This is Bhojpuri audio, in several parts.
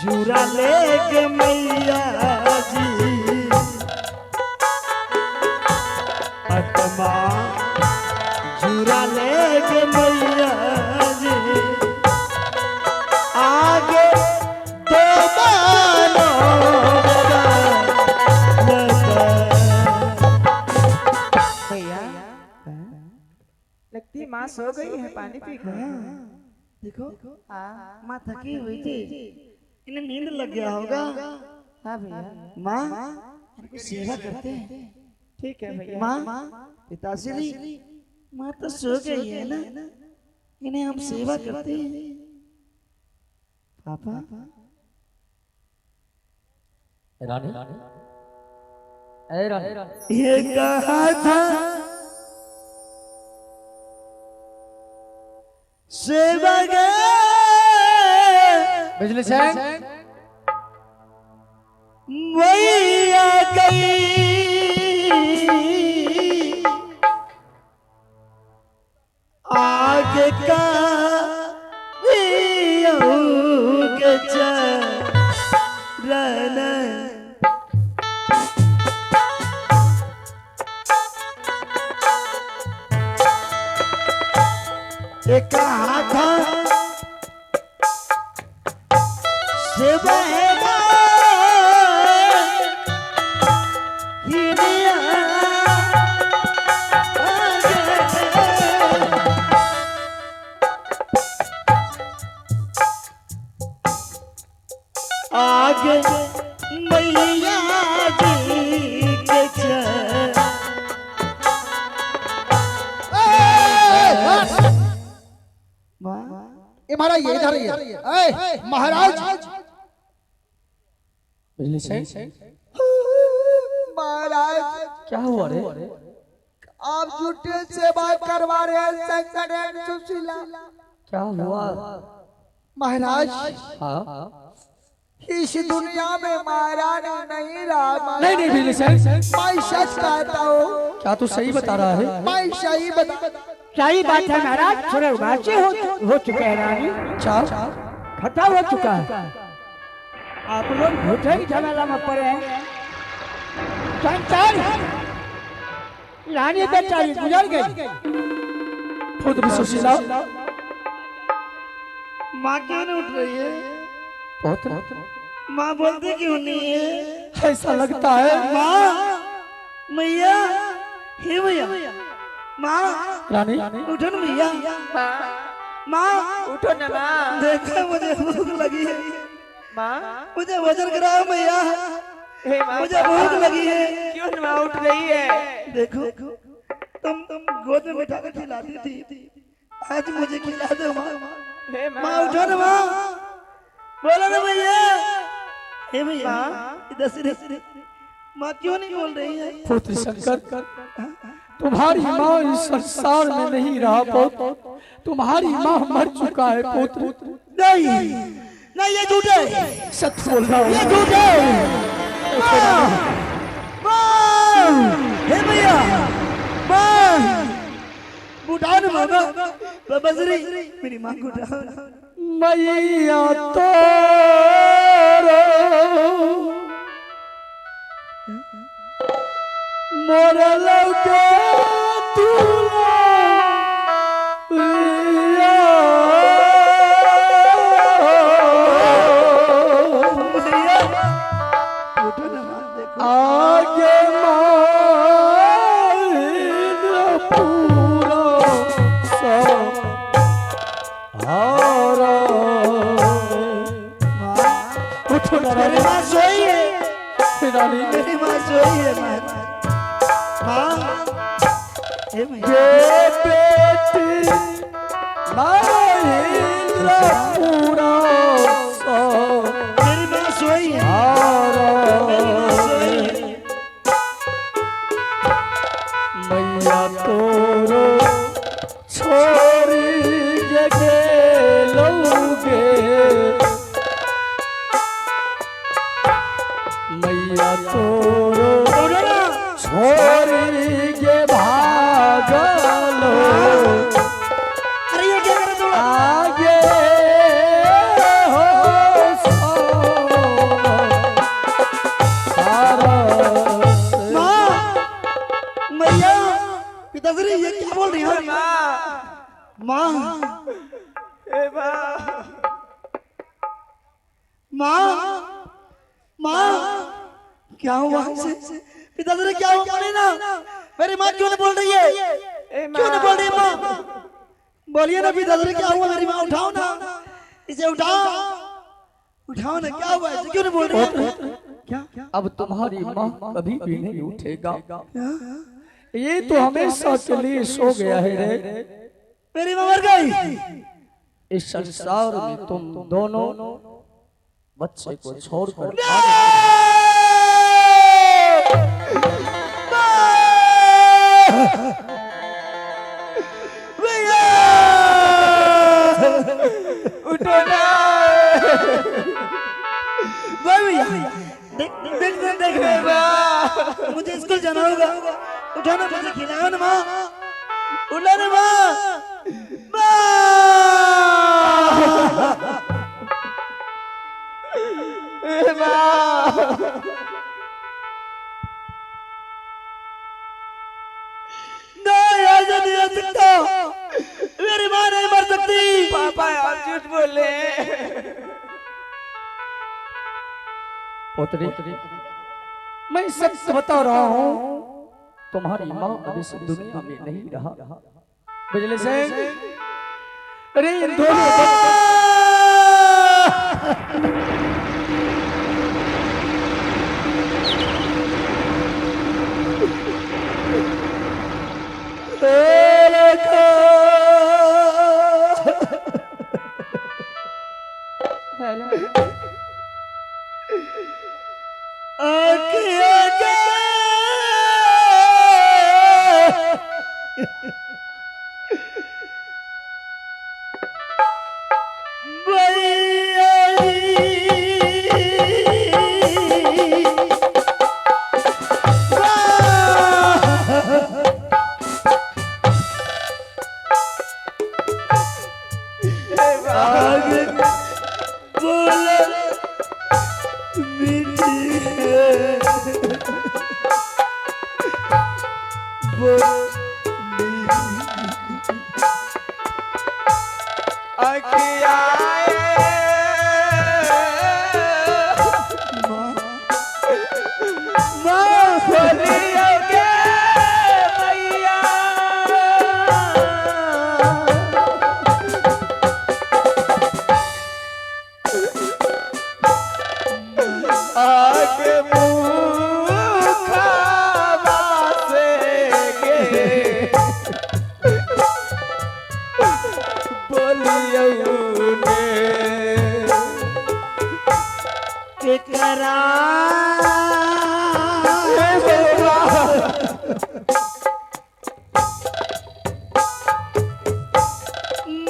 जुरा लेके मैया जी आत्मा जुरा लेके मैया जी आगे तो मानो भैया लगती माँ सो गई है, पानी पी गई। देखो माँ थकी हुई थी, इन्हें नींद लग गया होगा। हाँ भैया माँ इनकी सेवा करते हैं। ठीक है भैया। माँ पिताश्री माँ तो सो गई है ना, इन्हें हम सेवा करते हैं। पापा रानी रानी ये कहा था सेवा बिजली से मैया गई आगे का के चरण एक कहा था सेवा है आगे मैया जी के हमारा ये इधर ही है। महाराज बिजली से महाराज क्या हुआ रे? आप झूठे से बात करवा रहे हैं शंकर एंड सुशीला। क्या हुआ? महाराज हाँ इस दुनिया में महारानी नहीं रहा। नहीं नहीं बिजली से मैं सच कहता हूँ। क्या तू सही बता रहा है? मैं सही बता। सही बात है महाराज, थोड़े उबाचे हो चुके हैं रानी, चार खट्टा हो चुका है। आप लोग झूठे ही झमेला में पड़े हैं। शंकर रानी बेचारी गुजर गई। पुत्र सुशीला माँ क्यों नहीं उठ रही है? पुत्र माँ बोलती क्यों नहीं है? ऐसा लगता है माँ मैया हे मैया माँ रानी उठो ना भैया। माँ उठो ना माँ। देखो मुझे भूख लगी है, माँ मुझे वजन कराओ भैया, हे माँ मुझे भूख लगी है। क्यों माँ उठ रही है? देखो तुम गोद में बिठा कर खिलाती थी, आज मुझे खिला दो माँ। हे माँ उठो ना माँ, बोलो ना भैया। हे भैया इधर से माँ क्यों नहीं बोल रही है? पुत्र शंकर तुम्हारी माँ इस संसार में नहीं रहा पुत्र, तुम्हारी माँ मर चुका है पुत्र। नहीं नहीं ये झूठे, सच बोल रहा हूँ। ये झूठे। माँ हे भैया माँ उठाओ ना मामा, बबसरी मेरी माँ को उठाओ। मैया तो मोर लौके तू आगे माइन पूरा सहारा उठो ना मेरी रानी माँ सोई है, रानी मेरी माँ सोई है। माँ माँ हे मैया ये बेटी महेंद्रपुरा सा मेरी माँ सोई है, मेरी माँ सोई है। मैया तोरो छोरी के लौगे मैया तोरो बोलो ना छोरी के भागलो अरे ये क्या करे तुम आगे हो सारा माँ मैया पिताश्री ये क्या बोल रही हो माँ माँ माँ क्या हुआ इसे? पिताश्री क्या हुआ? बोले ना मेरी माँ क्यों नहीं बोल रही है? क्यों नहीं बोल रही है माँ? बोलिए ना पिताश्री क्या हुआ? मेरी माँ उठाओ ना, इसे उठाओ, उठाओ ना, क्या हुआ? इसे क्यों नहीं बोल रही है? क्या अब तुम्हारी माँ कभी भी नहीं उठेगा ये तो हमेशा के लिए सो गया है रे मेरी माँ मर गई। इस संसार में तुम दोनों बच्चे को छोड़कर उठो ना भैया, देख देख देख देख मुझे स्कूल जाना होगा। उठो ना, मुझे खिलाओ ना माँ, उठो ना माँ, माँ नहीं, ऐसा नहीं हो सकता, मेरी माँ नहीं मर सकती। पापा आप झूठ बोल रहे हैं। पोतरी मैं सच बता रहा हूँ तुम्हारी माँ अब इस दुनिया में नहीं रहा बिजली से अरे इन दोनों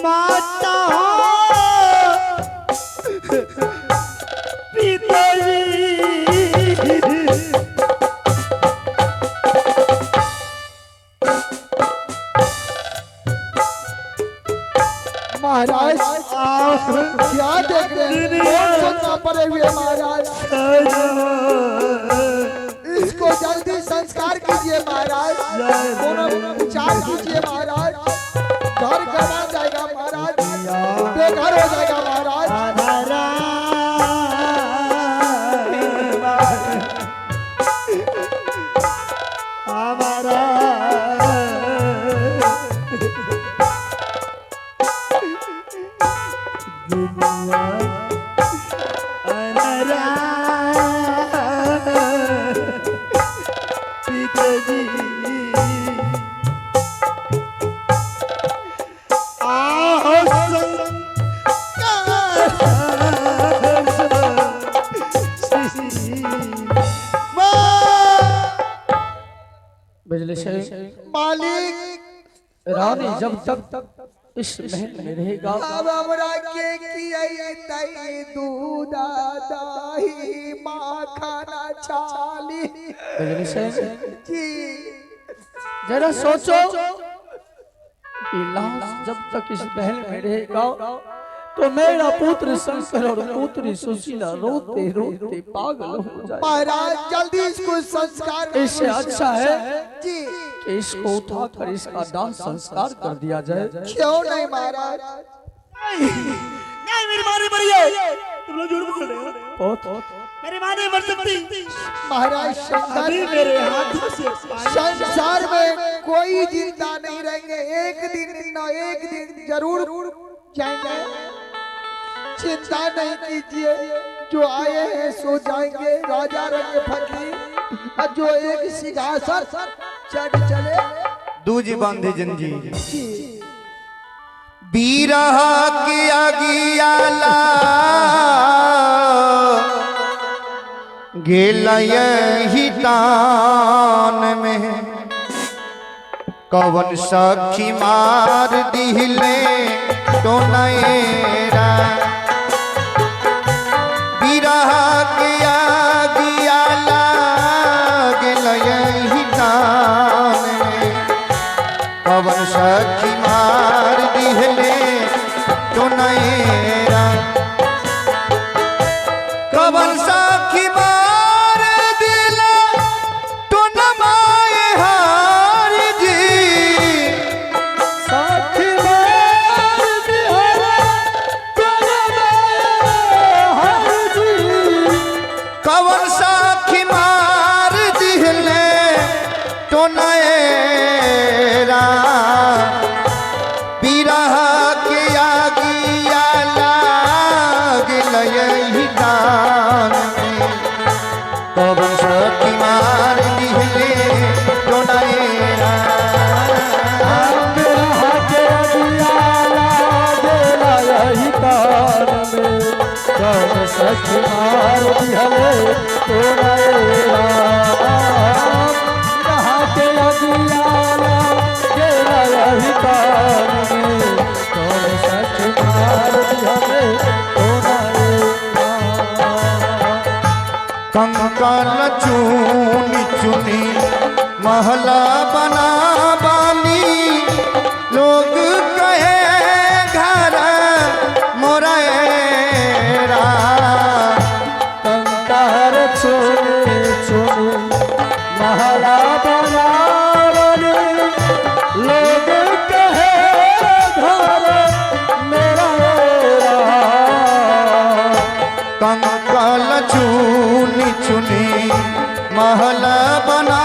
माता हो पिताजी, महाराज क्या देख रहे हैं? कौन सोचना पड़े हुए महाराज? इसको जल्दी संस्कार कीजिए महाराज, कोनो विचार कीजिए महाराज। घर गवा जाएगा महाराज, बेघर हो जाएगा महाराज। दुनिया रानी जब तक इस महल में रहेगा अब हमरा के किए तई दूधा दही माखना छाली बिजली से जी जरा सोचो कि लाश जब तक इस महल में रहेगा तो मेरा पुत्र शंकर और पुत्री सुशीला रोते रोते पागल हो जाए। महाराज जल्दी इसको संस्कार इससे अच्छा है जी कि इसको उठाकर इसका दाह संस्कार कर दिया जाए। क्यों नहीं महाराज नहीं मेरी माँ नहीं मरी है, तुम लोग झूठ बोल रहे हो। मेरी माँ नहीं मर सकती महाराज अभी मेरे हाथों से संसार में कोई जिंदा नहीं रहेंगे, एक दिन न एक दिन जरूर जाएंगे। चिंता नहीं कीजिए, जो आए हैं सो जाएंगे। राजा रंगे फकीर और जो एक सिंहासन चढ़ चले दूजी बांधे जंजीर बीरहा के अगियाला गेला यही तान में कवन सखी मार दिहले तो नएरा बीरहा के अगियाला गेला यही तान में कवन सखी मार दिहले तो नएरा कवन सखी मार दिला तो नमाए हार जी सखी मार दिहले तो नमाए हार जी कवन सखी मार दिहले तो नएरा बिरहा के आगिया लागल यही दान में कवन सखी मार दिहले तो नएरा बिरहा के अगियाला गेला यही तान में कवन सखी मार दिहले तो नएरा बिरहा के अगियाला गेला यही तान में कवन सखी मार दिहले तो नएरा कंकन चुनी चुनी महला बना बानी लोग कहे घर मोरेरा कंकार छोड़े छोड़े महला बनावनी लोग कहे घर मेरा कंकल चुनी चुनी महला बना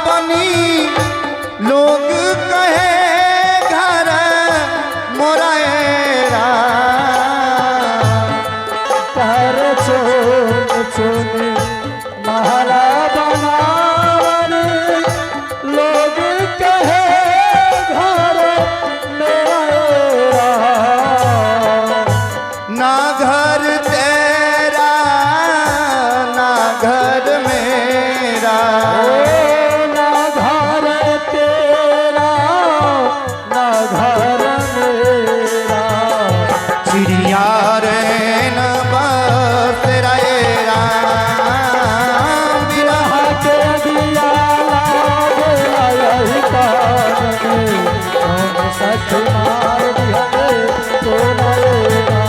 बनी लोग कहे घर मोरेरा कर छोड़ छोड़े महला बनावनी लोग कहे घर मेरा ना घर तेरा ना घर मेरा ना घर तेरा ना घर मेरा चिड़िया रे न बस रहेरा बिरहा के अगियाला गेला यही तान में कौन सच मार दिहले तो नएरा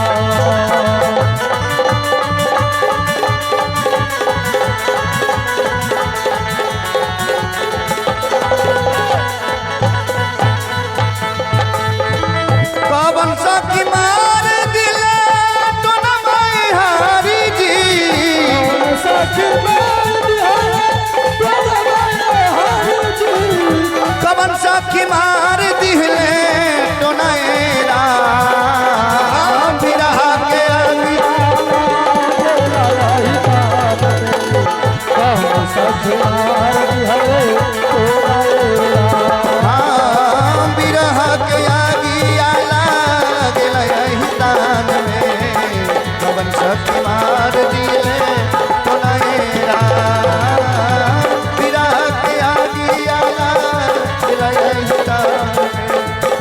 कवन सखी मार दिले तो नमाई हारी जी सच मार दिहले तो नएरा जी कवन सखी मार दिले तो नएरा बिरहा के हाँ बिरहा के आगिया लागल यही तान में कवन सखी मार दिले तो नएरा बिरहा के आगिया लागल यही तान में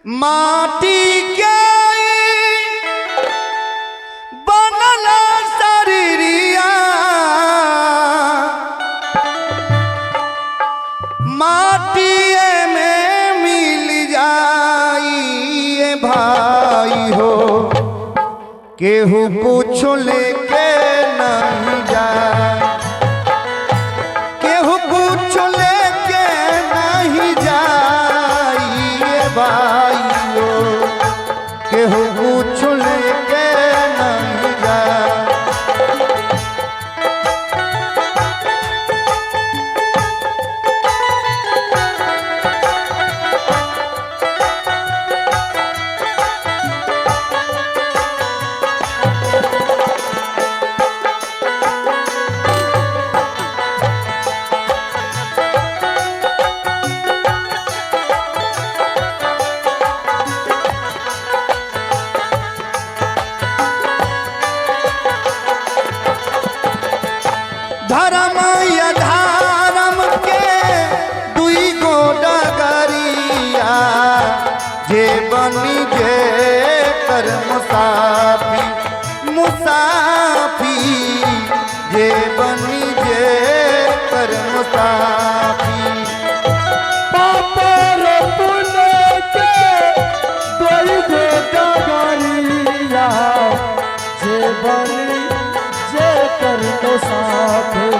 माटी के बनल शरीरिया माटिए में मिल जाइए भाई हो केहू कुछ लेके नहीं जाए केहू कुछ लेके नहीं जाइए भाई हो केहू कुछ लेके नहीं जाए धर्म या धर्म के दुई गो डगरिया जे बनी जे कर मुसाफी मुसाफी जे बनी जे कर मुसाफी पापर पुने के दोई गो डगरिया जे बनी जे कर मुसाफिर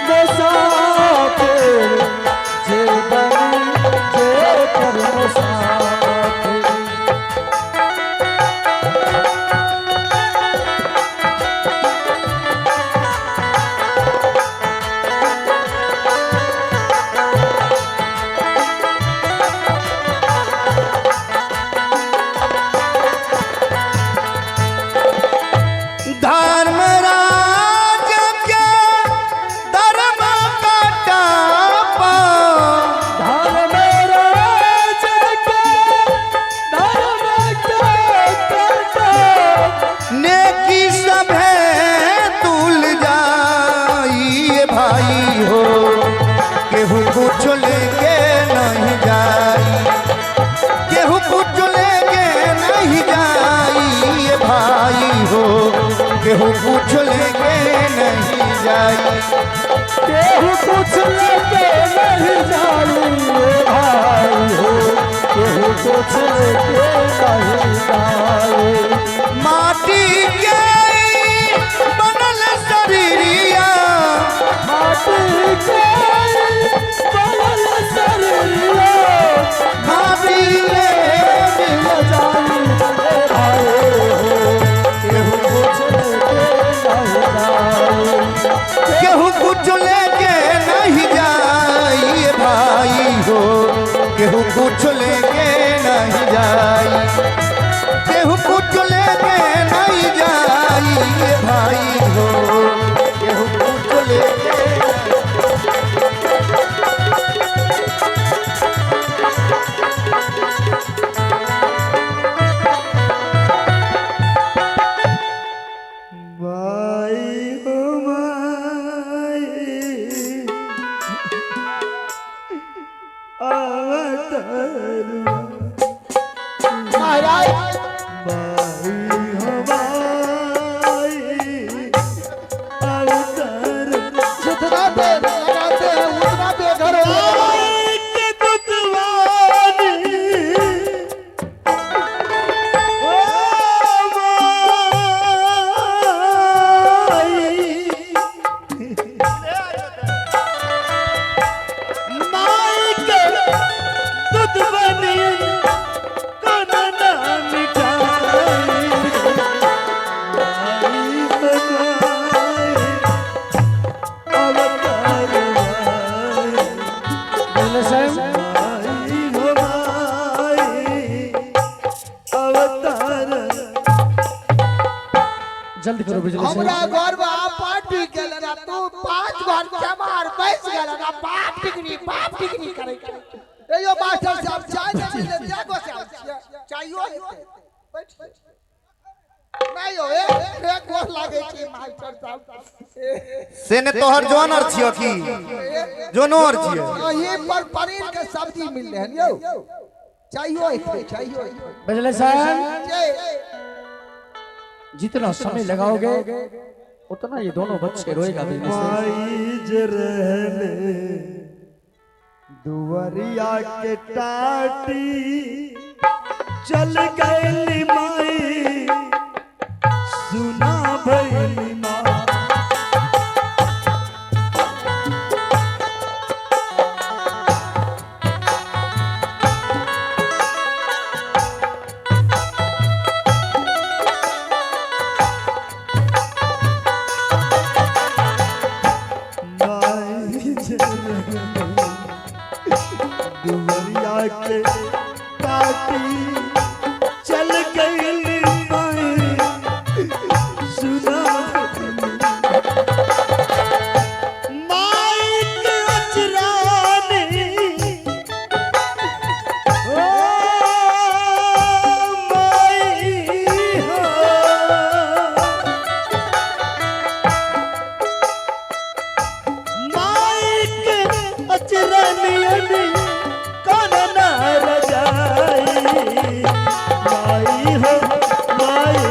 मुसाफिर जे बनी जे कर मुसाफिर धर्मराज के धर्म काटा पा धर्मराज के धर्म काटा नेकी सभे तुल जाइए भाई हो केहू कुछ लेके नहीं जाई केहू कुछ लेके नहीं जाइए भाई हो केहू कुछ लेके नहीं जाई केहू कुछ लेके नहीं जाई भाई हो केहू कुछ लेके नहीं जाई माटी के बनल शरीरिया माटी के बनल शरीरिया माटी में मिल जाई भाई हो केहू कुछ लेके नहीं जाई केहू कुछ लेके नहीं जाई भाई हो केहू कुछ लेके नहीं जाई केहू कुछ लेके नहीं जाई भाई हो केहू कुछ लेके भाई हो माई अवतारू महाराज भाई हो माई अवतारू जितना देर लगाते हैं उतना बेघर हो जाएगा। के दुतवानी ओ माई के दूध बनी कोना ना मिठाई माई बनाए अवतार बोले साहब माई हो माई अवतार जल्दी करो बिजली हमरा साहब घर में आप पार्टी के लेना तू 5 घंटा मार बैठ गया ना बाप टिकनी करे ए यो मास्टर साहब चाय नहीं ले जागो साहब चाहियो बैठ नहीं हो एक गोर लागे छी मास्टर साहब से ने तोहर जानर छियो की जोनोर छिए यहीं पर पनीर के सब्जी मिल रहे हैं यो चाहिए बजले साहब चाहिए जितना समय लगाओगे उतना ये दोनों बच्चे रोएगा बिजली से। दुवरिया के टाटी चल गई माई सुना भैली माँ दुवरिया के टाटी चल गई माई सुना माई के अचरानी ओ माई हो माई के अचरानी कौन ना रजाई माई हो माई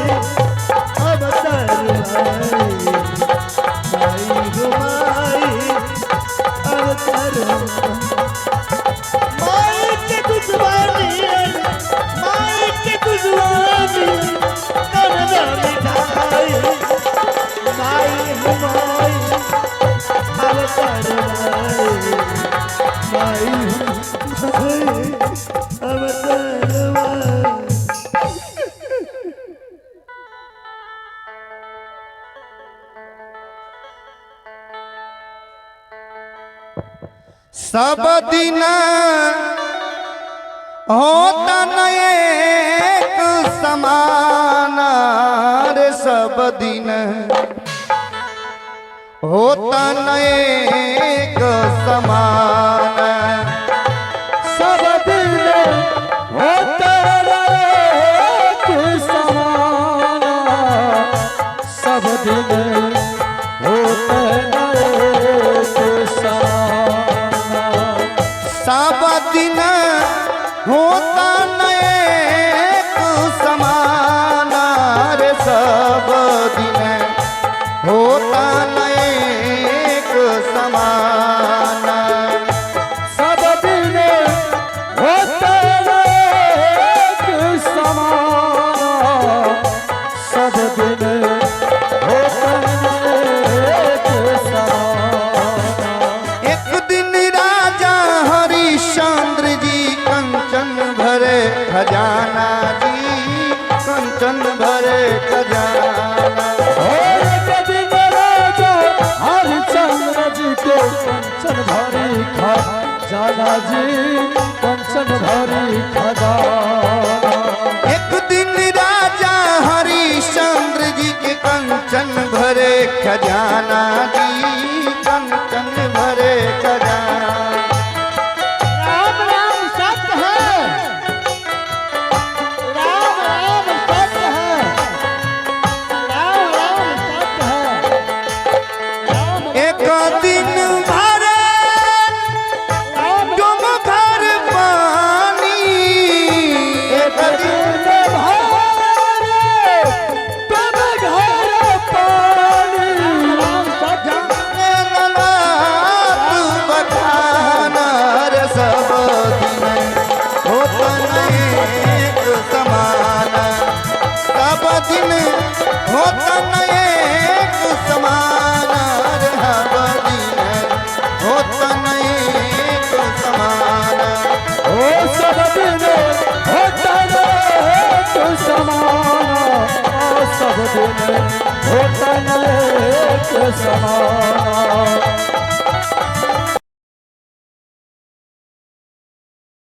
अवतार माई हो माई अवतार माई के दुश्मनी माई के दुश्मनी कौन ना मिटाई माई हो माई अवतार माई सब दिन होता न एक समान रे सब दिन होता न एक समान सब दिन होता एक समान सब दिन होता एक समान सब दिन होता न एक समान रे सब दिन होता न एक समान सब दिन होता एक समान सब दिन होता एक समान एक दिन राजा हरिश्चंद्र जी कंचन भरे खजाना जी कंचन भरे खजाना और एक दिन राजा हरिश्चंद्र जी के कंचन भरी खजाना जी कंचन भरी खजाना एक दिन राजा हरिश्चंद्र जी के कंचन भरे खजाना जी कंचन भरे खजाना राम राम सत्य है राम राम सत्य है राम राम सत्य है राम एक दिन भरे तुम घर पानी एक दिन तुम घर पानी राम सत्य बखाना रे सब दिन होता एक समान सब दिन होता एक समान रे सब दिन होता एक समान ओ सब दिन होता एक समान ओ सब दिन होता एक समान